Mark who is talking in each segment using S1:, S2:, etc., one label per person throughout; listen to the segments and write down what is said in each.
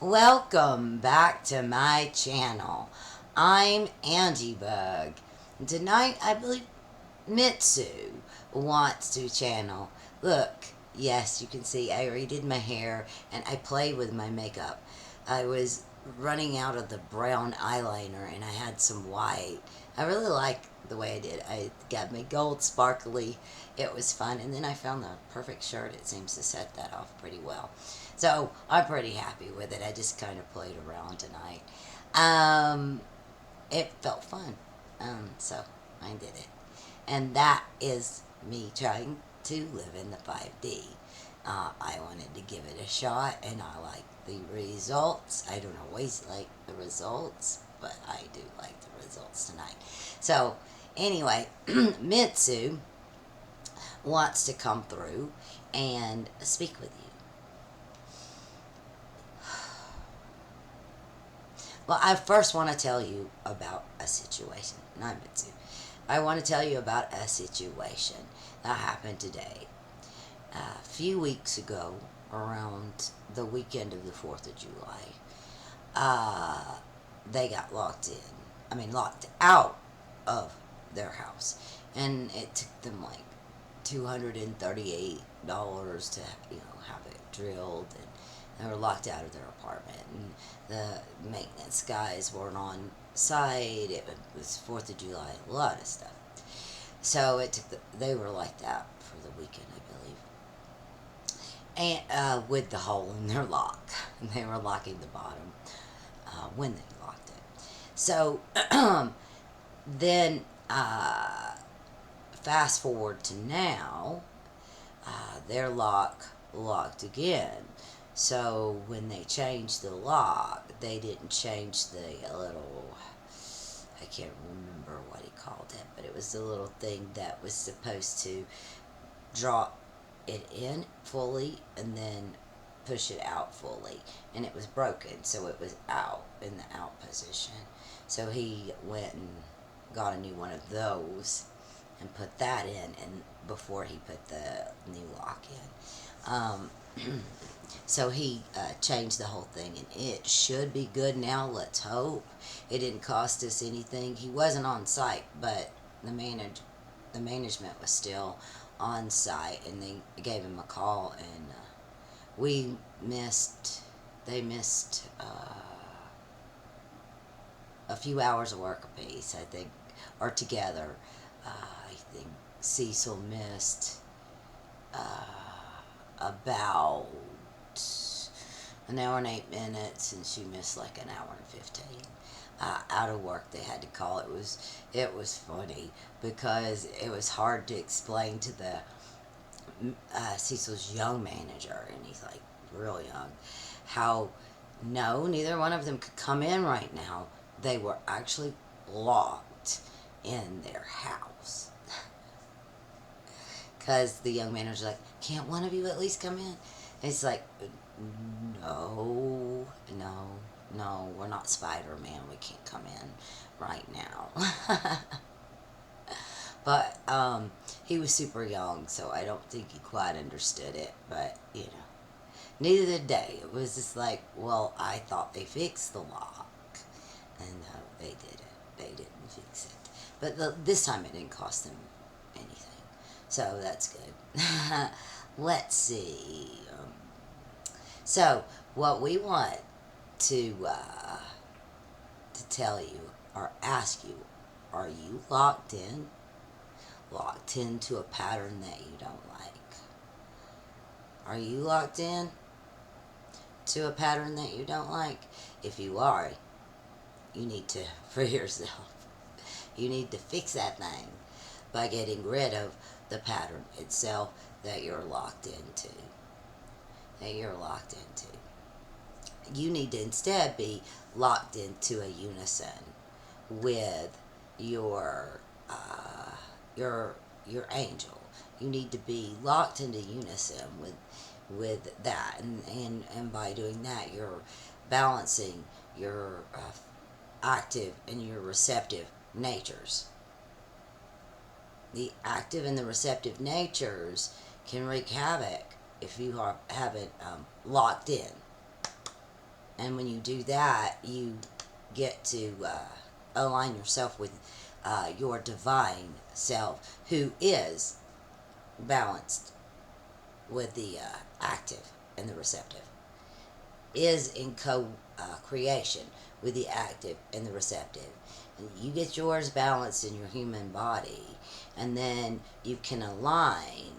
S1: Welcome back to my channel. I'm Angie Bug. Tonight, I believe Mitzu wants to channel. Look, yes, you can see I redid my hair and I played with my makeup. I was running out of the brown eyeliner and I had some white. I really like the way I did. I got my gold sparkly. It was fun. And then I found the perfect shirt. It seems to set that off pretty well. So I'm pretty happy with it. I just kind of played around tonight. Um, it felt fun. So I did it. And that is me trying to live in the 5D. I wanted to give it a shot and I like the results. I don't always like the results, but I do like the results tonight. So, anyway, Mitsu wants to come through and speak with you. Well, I first want to tell you about a situation. Not Mitsu. I want to tell you about a situation that happened today. A few weeks ago, around the weekend of the 4th of July, uh, they got locked in. I mean, locked out of their house. And it took them like $238 to, have it drilled. And they were locked out of their apartment. And the maintenance guys weren't on site. It was 4th of July, a lot of stuff. So they were locked out for the weekend, I believe. And with the hole in their lock. They were locking the bottom when they locked it. So then fast forward to now, their locked again. So when they changed the lock, they didn't change the little, I can't remember what he called it, but it was the little thing that was supposed to drop it in fully and then push it out fully. And it was broken, so it was out in the out position. So he went and got a new one of those and put that in, and before he put the new lock in. So he changed the whole thing, and it should be good now. Let's hope. It didn't cost us anything. He wasn't on site, but the management was still on site, and they gave him a call, and we missed. They missed a few hours of work apiece, I think, or together. I think Cecil missed about an hour and 8 minutes, and she missed like an hour and 15. Out of work, they had to call. It was funny because it was hard to explain to the Cecil's young manager, and he's like real young, how no, neither one of them could come in right now. They were actually locked in their house. Because the young manager's like, can't one of you at least come in? And it's like, no, no, no, we're not Spider-Man. We can't come in right now. But he was super young, so I don't think he quite understood it. But, neither did they. It was just like, well, I thought they fixed the lock. And no, they didn't. They didn't fix it. But this time it didn't cost them anything. So that's good. Let's see. So what we want to tell you or ask you, are you locked in? Locked into a pattern that you don't like? Are you locked in to a pattern that you don't like? If you are, you need to free yourself. You need to fix that thing by getting rid of the pattern itself that you're locked into. That you're locked into. You need to instead be locked into a unison with your your angel. You need to be locked into unison with that, and by doing that, you're balancing your active and your receptive natures. The active and the receptive natures can wreak havoc if you haven't locked in And when you do that, you get to align yourself with your divine self, who is balanced with the active and the receptive, is in co-creation with the active and the receptive. And you get yours balanced in your human body, and then you can align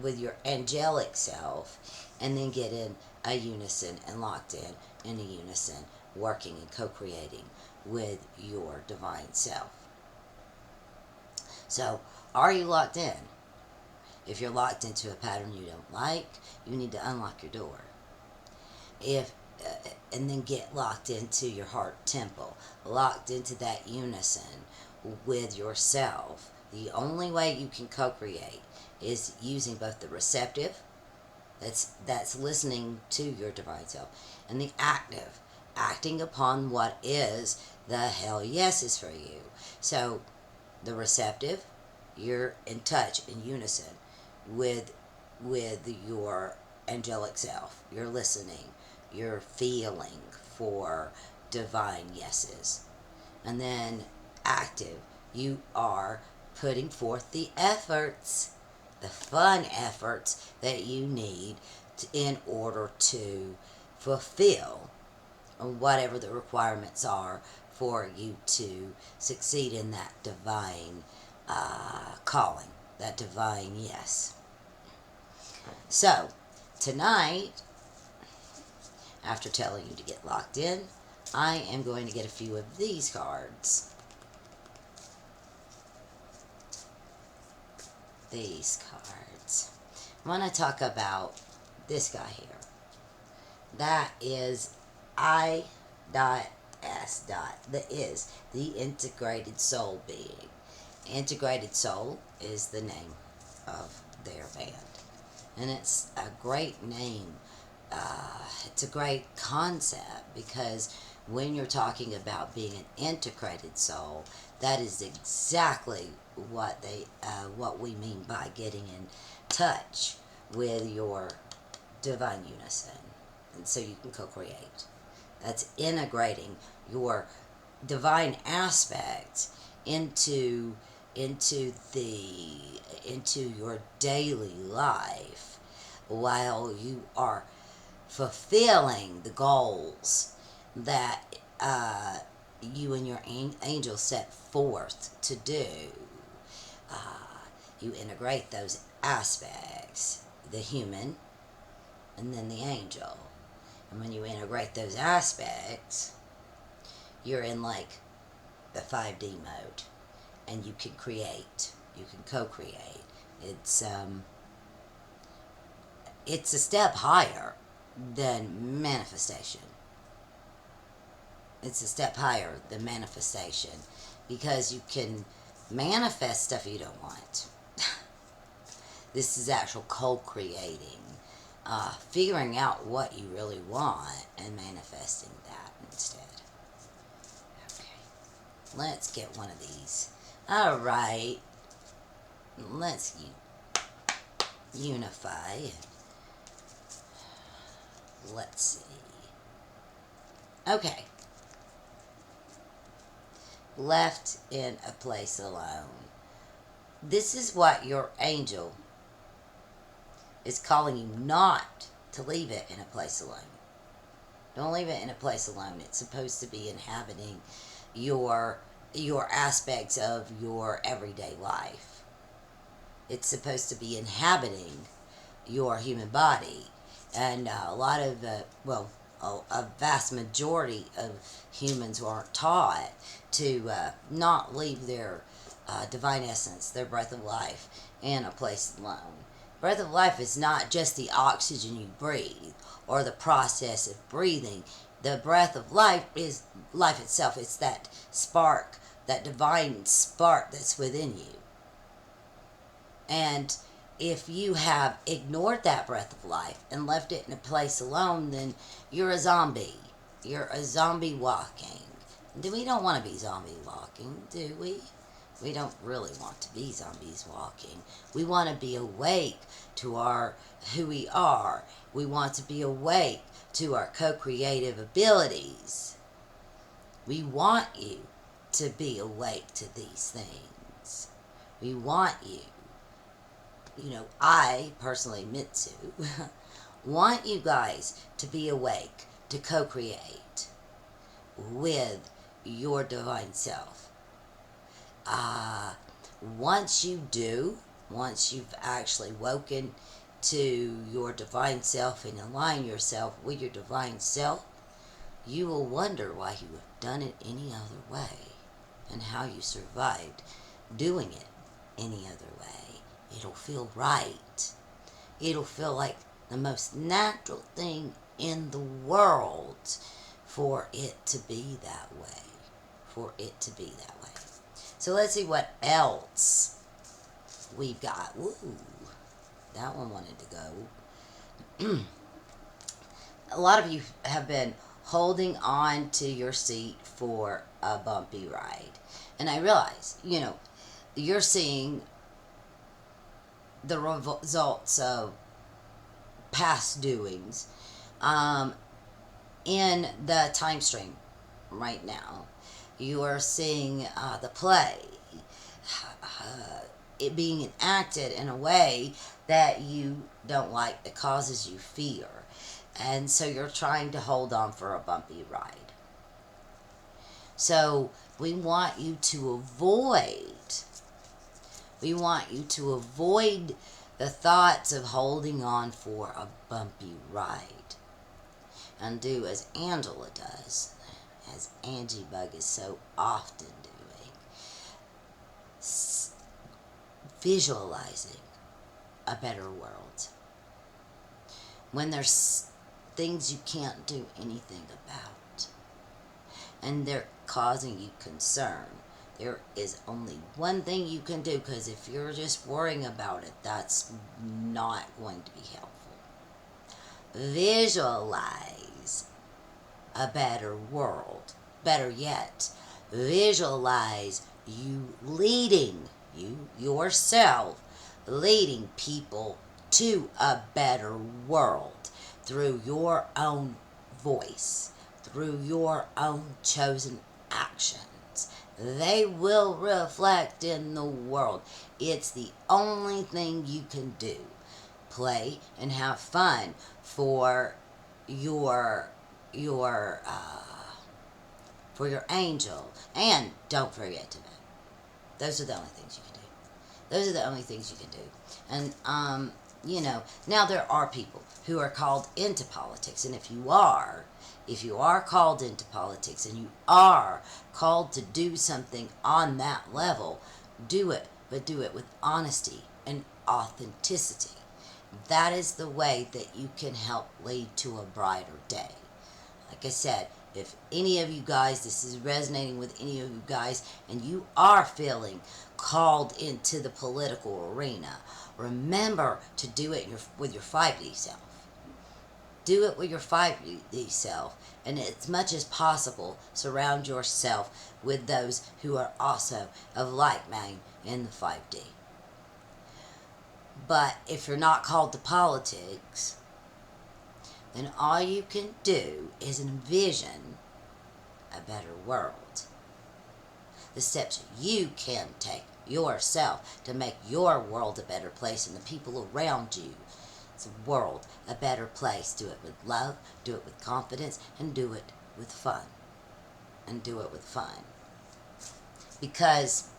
S1: with your angelic self, and then get in a unison and locked in a unison, working and co-creating with your divine self. So, are you locked in? If you're locked into a pattern you don't like, you need to unlock your door. If and then get locked into your heart temple, locked into that unison with yourself. The only way you can co-create is using both the receptive, that's listening to your divine self, and the active, acting upon what is the hell yeses for you. So the receptive, you're in touch, in unison with your angelic self. You're listening, you're feeling for divine yeses. And then active, you are putting forth the efforts, the fun efforts that you need in order to fulfill whatever the requirements are for you to succeed in that divine calling, that divine yes. So, tonight, after telling you to get locked in, I am going to get a few of these cards. These cards. I want to talk about this guy here. That is I.S. That is the integrated soul being. Integrated soul is the name of their band. And it's a great name. It's a great concept, because when you're talking about being an integrated soul, that is exactly what we mean by getting in touch with your divine unison, and so you can co-create. That's integrating your divine aspects into your daily life, while you are fulfilling the goals that you and your angel set forth to do. You integrate those aspects, the human and then the angel. And when you integrate those aspects, you're in like the 5D mode, and you can create, you can co-create. It's a step higher than manifestation. It's a step higher than manifestation, because you can manifest stuff you don't want. This is actual co-creating, figuring out what you really want and manifesting that instead. Okay, let's get one of these. All right, let's unify. Let's see. Okay. Left in a place alone. This is what your angel is calling you not to leave it in a place alone. Don't leave it in a place alone. It's supposed to be inhabiting your aspects of your everyday life. It's supposed to be inhabiting your human body. And a lot of, a vast majority of humans aren't taught to not leave their divine essence, their breath of life, in a place alone. Breath of life is not just the oxygen you breathe or the process of breathing. The breath of life is life itself. It's that spark, that divine spark that's within you. And if you have ignored that breath of life and left it in a place alone, then you're a zombie. You're a zombie walking. We don't want to be zombie walking, do we? We don't really want to be zombies walking. We want to be awake to who we are. We want to be awake to our co-creative abilities. We want you to be awake to these things. We want you, I personally, Mitzu, want you guys to be awake, to co-create with your divine self. Once you do, once you've actually woken to your divine self and align yourself with your divine self, you will wonder why you have done it any other way and how you survived doing it any other way. It'll feel right. It'll feel like the most natural thing in the world for it to be that way. For it to be that way. So let's see what else we've got. Ooh, that one wanted to go. A lot of you have been holding on to your seat for a bumpy ride. And I realize, you're seeing the results of past doings in the time stream right now. You are seeing the play, it being enacted in a way that you don't like, that causes you fear. And so you're trying to hold on for a bumpy ride. So we want you to avoid the thoughts of holding on for a bumpy ride. And do as Angela does, as Angie Bug is so often doing, visualizing a better world. When there's things you can't do anything about, and they're causing you concern, there is only one thing you can do, because if you're just worrying about it, that's not going to be helpful. Visualize a better world. Better yet, visualize you yourself, leading people to a better world through your own voice, through your own chosen actions. They will reflect in the world. It's the only thing you can do. Play and have fun for your angel, and don't forget to vote. Those are the only things you can do. Those are the only things you can do. And now there are people who are called into politics, and if you are called into politics and you are called to do something on that level, do it, but do it with honesty and authenticity. That is the way that you can help lead to a brighter day. Like I said, if any of you guys, this is resonating with any of you guys, and you are feeling called into the political arena, remember to do it with your 5D self. Do it with your 5D self, and as much as possible, surround yourself with those who are also of like mind in the 5D. But if you're not called to politics, then all you can do is envision a better world. The steps you can take yourself to make your world a better place and the people around you, the world, a better place. Do it with love, do it with confidence, and do it with fun. Because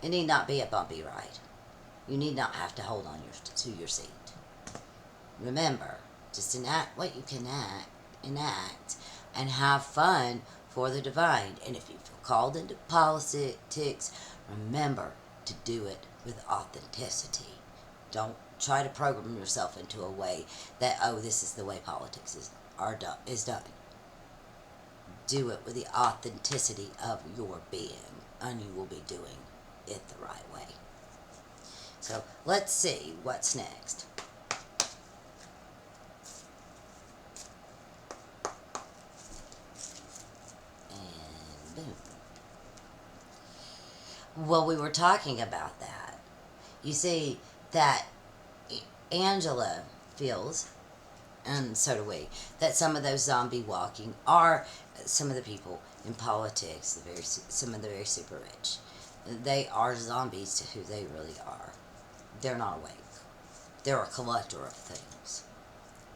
S1: it need not be a bumpy ride. You need not have to hold on to your seat. Remember, just enact what you can enact and have fun for the divine. And if you feel called into politics, remember to do it with authenticity. Don't try to program yourself into a way that, this is the way politics is done. Do it with the authenticity of your being, and you will be doing it the right way. So let's see what's next. And boom. Well, we were talking about that. You see that Angela feels and so do we, that some of those zombie walking are some of the people in politics, some of the very super rich. They are zombies to who they really are. They're not awake. They're a collector of things,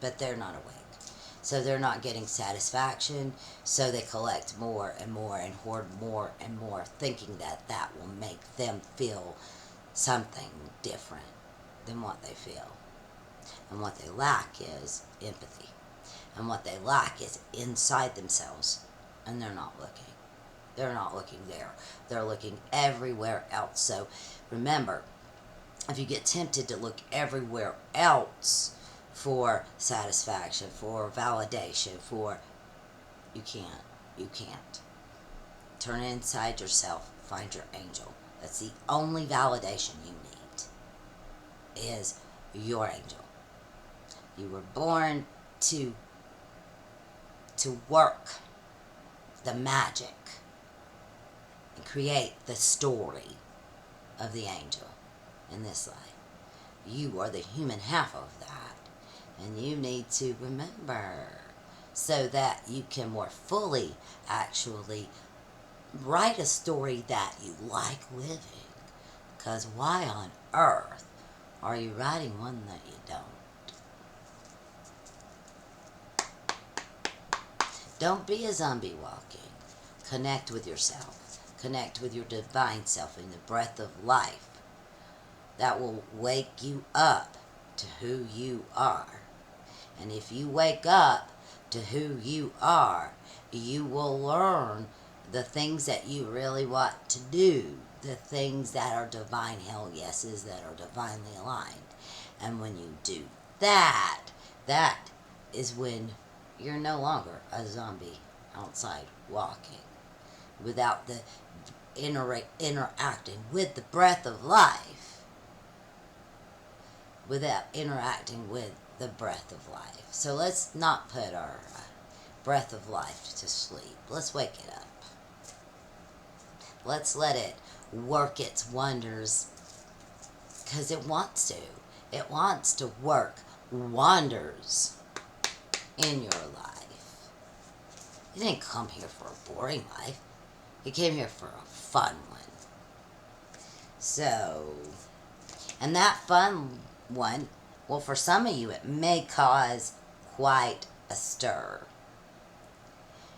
S1: but they're not awake. So they're not getting satisfaction, so they collect more and more and hoard more and more, thinking that that will make them feel something different than what they feel. And what they lack is empathy. And what they lack is inside themselves. And they're not looking. They're not looking there. They're looking everywhere else. So remember, if you get tempted to look everywhere else for satisfaction, for validation, you can't. You can't. Turn inside yourself. Find your angel. That's the only validation you need, is your angel. You were born to work the magic and create the story of the angel in this life. You are the human half of that, and you need to remember so that you can more fully actually write a story that you like living. Because why on earth are you writing one that you don't? Don't be a zombie walking. Connect with yourself. Connect with your divine self in the breath of life that will wake you up to who you are. And if you wake up to who you are, you will learn the things that you really want to do, the things that are divine hell yeses, that are divinely aligned. And when you do that, that is when you're no longer a zombie outside walking without the interacting with the breath of life, without interacting with the breath of life. So let's not put our breath of life to sleep. Let's wake it up. Let's let it work its wonders, because it wants to. It wants to work wonders in your life. You didn't come here for a boring life. You came here for a fun one. So, and that fun one, well, for some of you, it may cause quite a stir.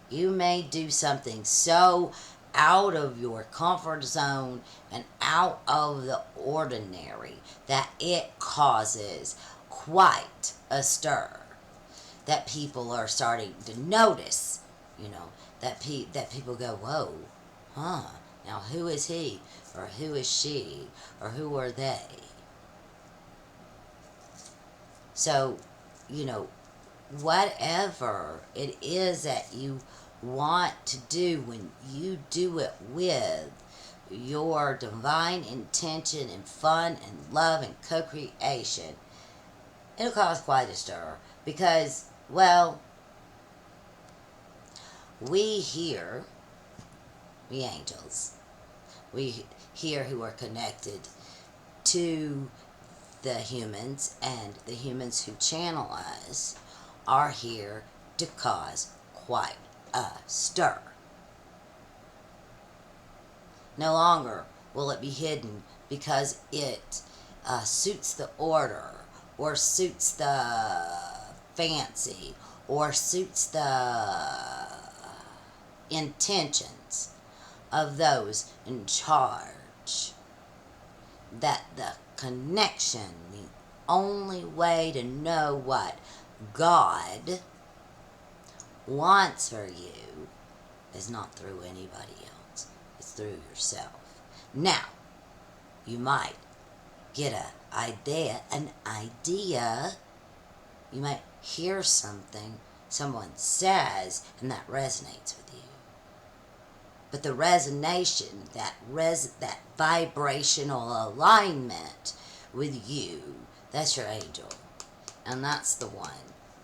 S1: You may do something so out of your comfort zone and out of the ordinary that it causes quite a stir, that people are starting to notice, that people go, whoa, now who is he, or who is she, or who are they? So, whatever it is that you want to do, when you do it with your divine intention and fun and love and co-creation, it'll cause quite a stir, because, well, we here, we angels, we here who are connected to the humans, and the humans who channel us are here to cause quite a stir. No longer will it be hidden because it suits the order, or suits the fancy, or suits the intentions of those in charge. That the connection, the only way to know what God wants for you, is not through anybody else. It's through yourself. Now, you might get an idea. You might hear something someone says, and that resonates with you. But the resonation, that vibrational alignment with you, that's your angel. And that's the one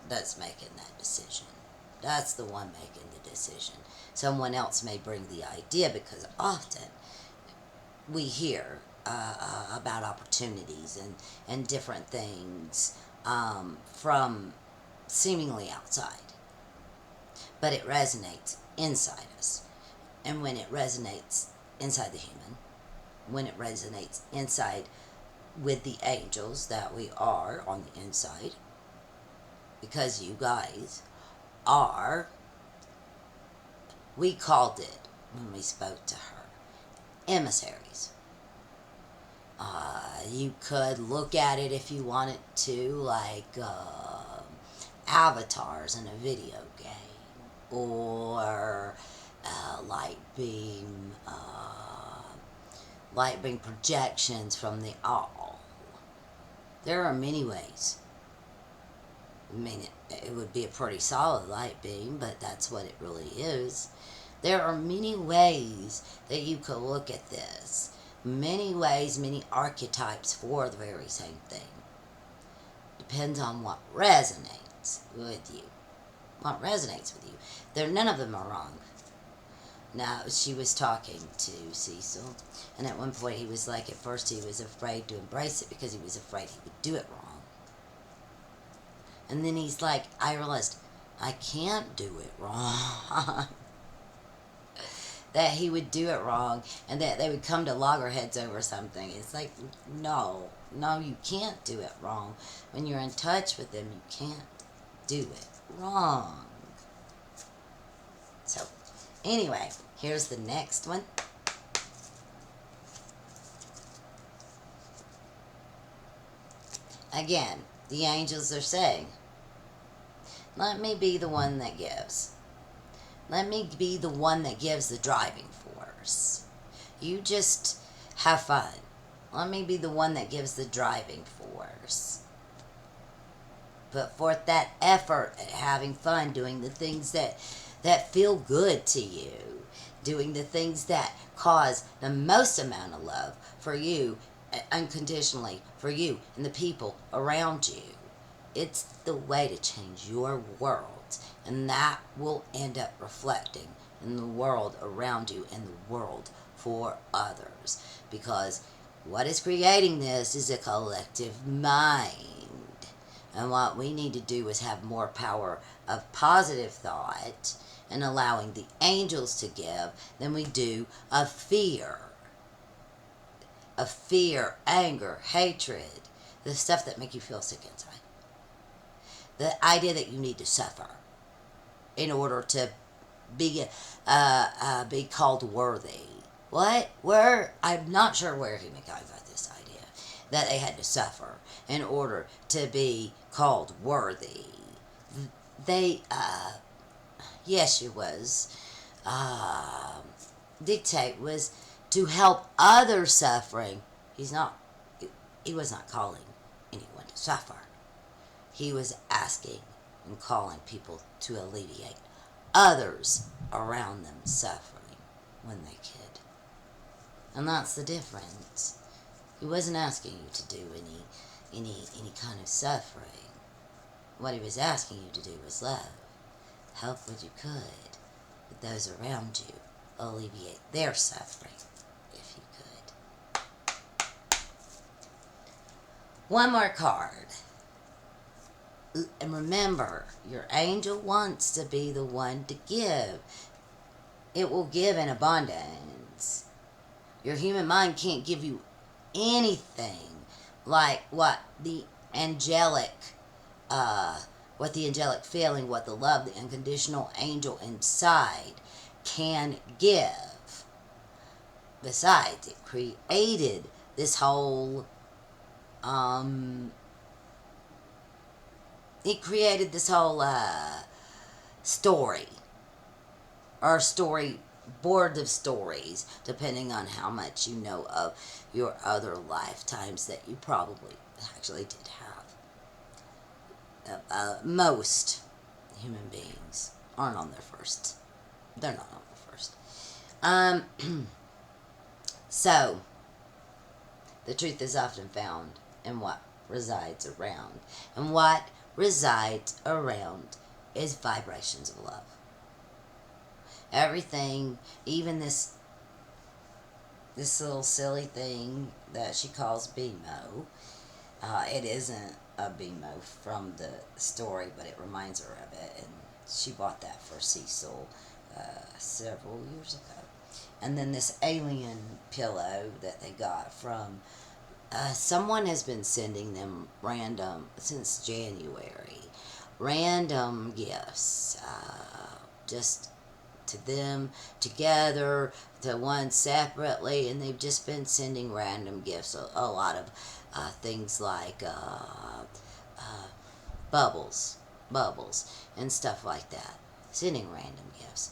S1: that's making that decision. That's the one making the decision. Someone else may bring the idea, because often we hear about opportunities and different things from seemingly outside, but it resonates inside us. And when it resonates inside the human, when it resonates inside with the angels that we are on the inside, because you guys are, we called it when we spoke to her, emissaries. You could look at it if you wanted to, like avatars in a video game, or light beam projections from the all. There are many ways. I mean, it would be a pretty solid light beam, but that's what it really is. There are many ways that you could look at this. Many ways, many archetypes for the very same thing. Depends on what resonates with you. What resonates with you. None of them are wrong. Now, she was talking to Cecil, and at one point he was like, at first he was afraid to embrace it because he was afraid he would do it wrong. And then he's like, I realized I can't do it wrong. That he would do it wrong, and that they would come to loggerheads over something. It's like, no, you can't do it wrong. When you're in touch with them, you can't do it wrong. So, anyway, here's the next one. Again, the angels are saying, let me be the one that gives. Let me be the one that gives the driving force. You just have fun. Let me be the one that gives the driving force. Put forth that effort at having fun, doing the things that feel good to you. Doing the things that cause the most amount of love for you, unconditionally, for you and the people around you. It's the way to change your world. And that will end up reflecting in the world around you and the world for others. Because what is creating this is a collective mind. And what we need to do is have more power of positive thought and allowing the angels to give than we do of fear. Of fear, anger, hatred, the stuff that make you feel sick inside. The idea that you need to suffer in order to be called worthy. What? Where? I'm not sure where he got this idea that they had to suffer in order to be called worthy. They, Yeshua was, dictate was to help others suffering. He was not calling anyone to suffer. He was asking and calling people to alleviate others around them suffering when they could. And that's the difference. He wasn't asking you to do any kind of suffering. What he was asking you to do was love. Help what you could with those around you. Alleviate their suffering, if you could. One more card. And remember, your angel wants to be the one to give. It will give in abundance. Your human mind can't give you anything like what the angelic feeling, what the love, the unconditional angel inside can give. Besides, it created this whole story, or storyboard of stories, depending on how much you know of your other lifetimes that you probably actually did have. Most human beings aren't on their first. They're not on their first. So, the truth is often found in what resides around. And what resides around is vibrations of love. Everything, even this little silly thing that she calls BMO, it isn't a BMO from the story, but it reminds her of it. And she bought that for Cecil several years ago. And then this alien pillow that they got from someone has been sending them random since January, random gifts, just to them together, to one separately, and they've just been sending random gifts. A lot of things like bubbles, bubbles, and stuff like that. Sending random gifts.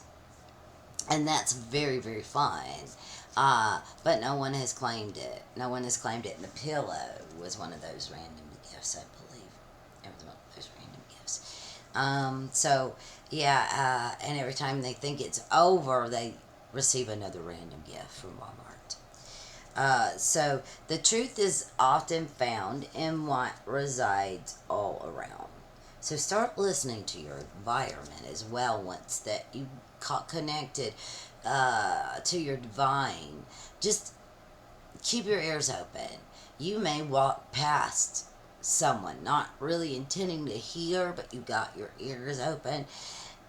S1: And that's very, very fine. But no one has claimed it. No one has claimed it. And the pillow was one of those random gifts, I believe. It was one of those random gifts. So, yeah, and every time they think it's over, they receive another random gift from Walmart. So the truth is often found in what resides all around. So start listening to your environment as well once that you connected to your divine. Just keep your ears open. You may walk past someone not really intending to hear, but you got your ears open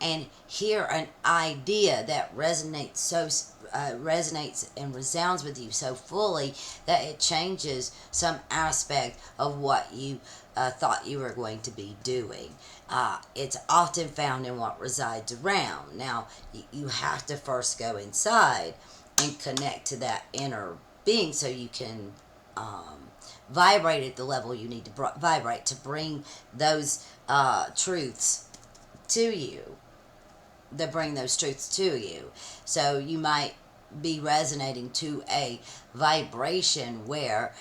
S1: and hear an idea that resonates and resounds with you so fully that it changes some aspect of what you thought you were going to be doing. It's often found in what resides around. Now, you have to first go inside and connect to that inner being so you can vibrate at the level you need to vibrate to bring those truths to you, that bring those truths to you. So you might be resonating to a vibration where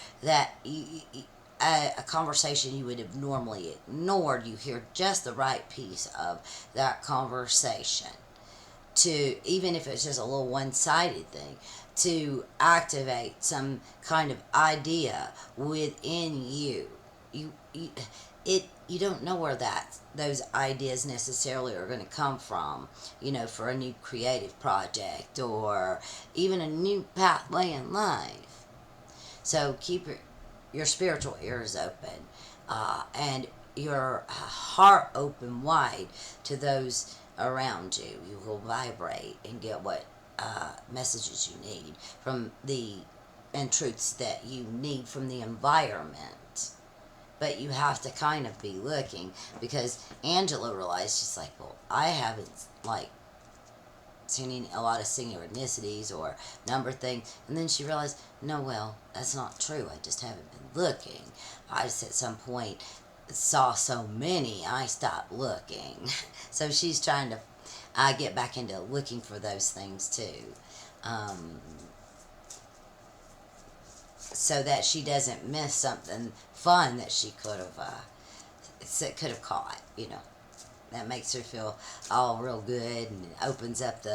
S1: a conversation you would have normally ignored, you hear just the right piece of that conversation, to, even if it's just a little one-sided thing, to activate some kind of idea within you. You don't know where those ideas necessarily are going to come from, for a new creative project or even a new pathway in life. So keep your spiritual ears open and your heart open wide to those around you. You will vibrate and get what messages you need and truths that you need from the environment. But you have to kind of be looking, because Angela realized, she's like, well, I haven't seen a lot of synchronicities or number things. And then she realized, no, well, that's not true. I just haven't been looking. I just at some point saw so many, I stopped looking. So she's trying to get back into looking for those things too. So that she doesn't miss something fun that she could have caught, That makes her feel all real good, and it opens up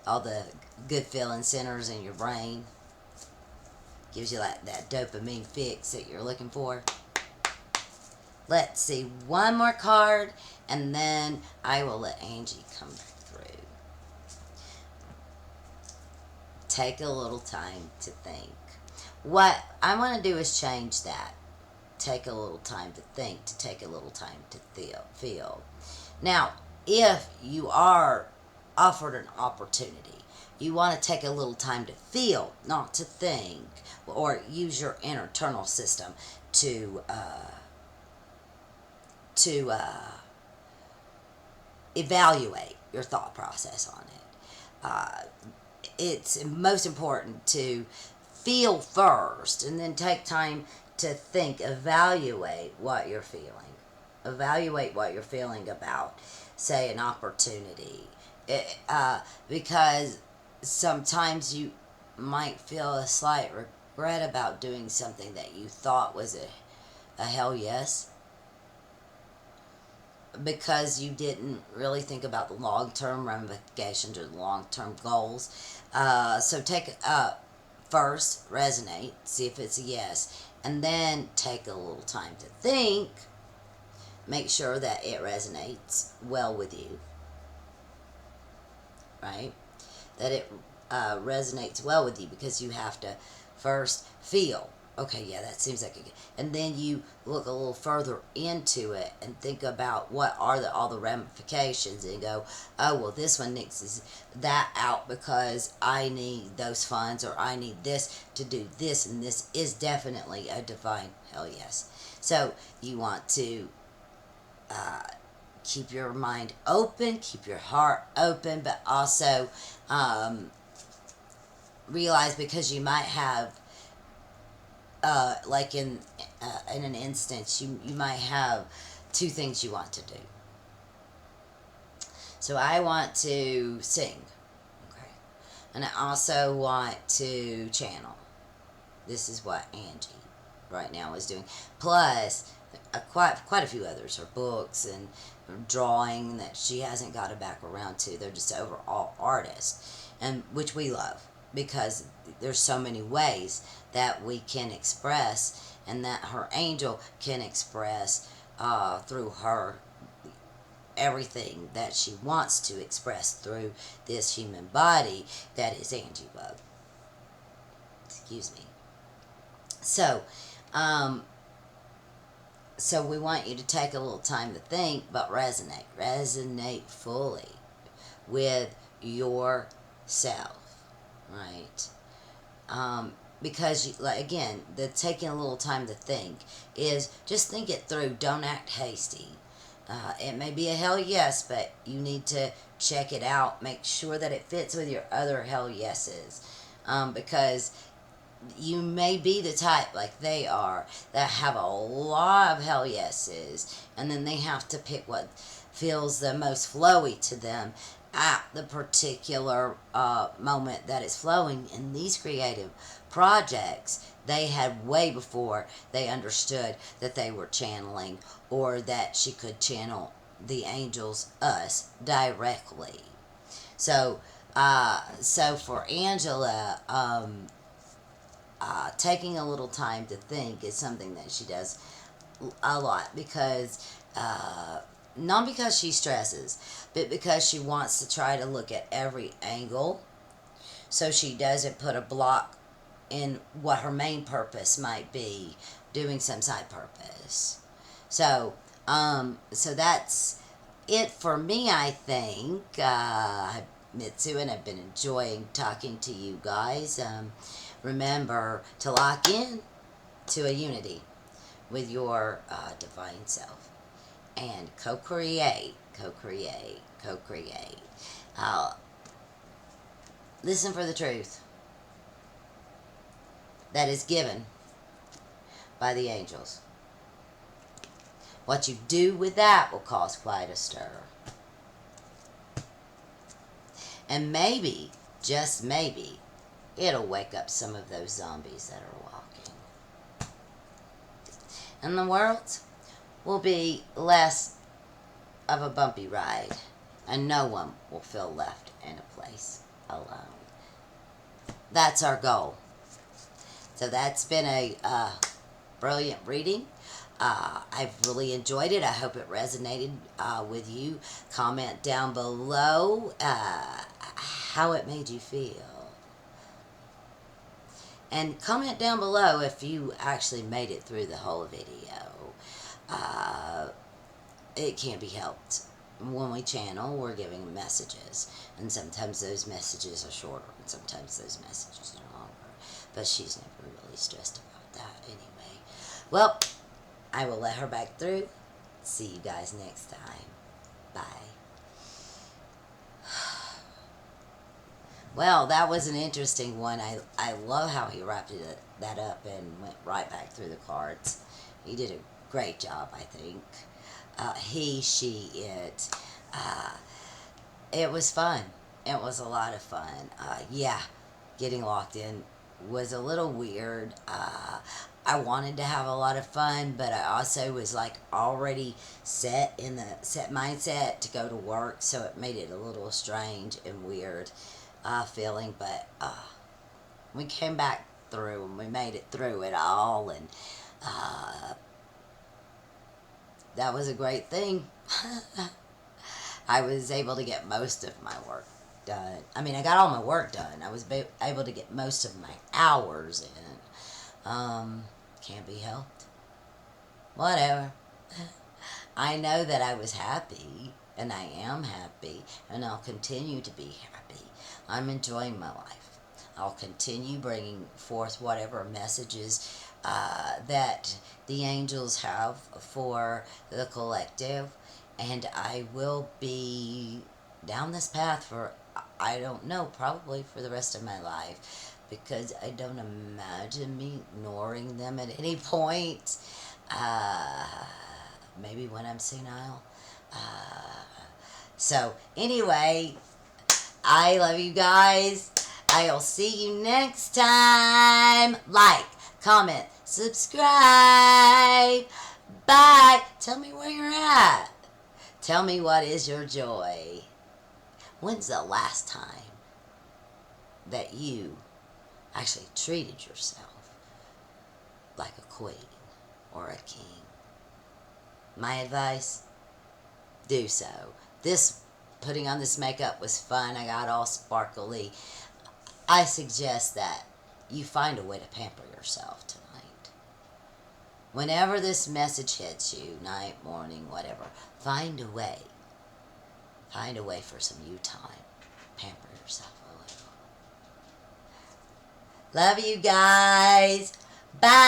S1: all the good feeling centers in your brain. Gives you that dopamine fix that you're looking for. Let's see, one more card, and then I will let Angie come through. Take a little time to think. What I want to do is change that. Take a little time to think, to take a little time to feel. Now, if you are offered an opportunity, you want to take a little time to feel, not to think, or use your internal system to evaluate your thought process on it. It's most important to feel first and then take time to think, evaluate what you're feeling. Evaluate what you're feeling about, say, an opportunity. Because sometimes you might feel a slight regret about doing something that you thought was a hell yes, because you didn't really think about the long-term ramifications or the long-term goals. So take first, resonate, see if it's a yes, and then take a little time to think. Make sure that it resonates well with you, right? That it resonates well with you, because you have to first feel. Okay, yeah, that seems like a good. And then you look a little further into it and think about what are all the ramifications, and go, oh well, this one nixes that out because I need those funds, or I need this to do this, and this is definitely a divine hell yes. So you want to uh, keep your mind open, keep your heart open, but also um, realize, because you might have like in an instance, you might have two things you want to do. So I want to sing, okay, and I also want to channel. This is what Angie right now is doing. Plus, quite a few others, her books and drawing that she hasn't got it back around to. They're just overall artists, and which we love, because there's so many ways that we can express, and that her angel can express through her everything that she wants to express through this human body that is Angie Bug. Excuse me. So, um, so we want you to take a little time to think, but resonate fully with yourself, right? Because like, again, the taking a little time to think is just think it through. Don't act hasty. It may be a hell yes, but you need to check it out. Make sure that it fits with your other hell yeses, because you may be the type, like they are, that have a lot of hell yeses, and then they have to pick what feels the most flowy to them at the particular moment that is flowing. In these creative projects, they had way before they understood that they were channeling, or that she could channel the angels, us, directly. So, so for Angela, taking a little time to think is something that she does a lot, because not because she stresses, but because she wants to try to look at every angle, so she doesn't put a block in what her main purpose might be, doing some side purpose. So, so that's it for me, I think. Mitzu, and I've been enjoying talking to you guys. Remember to lock in to a unity with your divine self, and co-create, co-create, co-create. Listen for the truth that is given by the angels. What you do with that will cause quite a stir. And maybe, just maybe, it'll wake up some of those zombies that are walking. And the world will be less of a bumpy ride, and no one will feel left in a place alone. That's our goal. So that's been a brilliant reading. I've really enjoyed it. I hope it resonated with you. Comment down below how it made you feel. And comment down below if you actually made it through the whole video. It can't be helped. When we channel, we're giving messages. And sometimes those messages are shorter, and sometimes those messages are longer. But she's never really stressed about that anyway. Well, I will let her back through. See you guys next time. Bye. Well, that was an interesting one. I love how he wrapped that up and went right back through the cards. He did a great job, I think. He, she, it. It was fun. It was a lot of fun. Yeah, getting locked in was a little weird. I wanted to have a lot of fun, but I also was like already set in the set mindset to go to work, so it made it a little strange and weird feeling. But we came back through, and we made it through it all, and that was a great thing. I was able to get most of my work done. I mean, I got all my work done. I was able to get most of my hours in. Can't be helped. Whatever. I know that I was happy, and I am happy, and I'll continue to be happy. I'm enjoying my life. I'll continue bringing forth whatever messages that the angels have for the collective, and I will be down this path for, I don't know, probably for the rest of my life, because I don't imagine me ignoring them at any point. Uh, Maybe when I'm senile. Uh, so, anyway, I love you guys. I'll see you next time. Like, comment, subscribe. Bye. Tell me where you're at. Tell me what is your joy. When's the last time that you actually treated yourself like a queen or a king? My advice, do so. This, putting on this makeup was fun. I got all sparkly. I suggest that you find a way to pamper yourself tonight. Whenever this message hits you, night, morning, whatever, find a way. Find a way for some you time. Pamper yourself a little. Love you guys. Bye.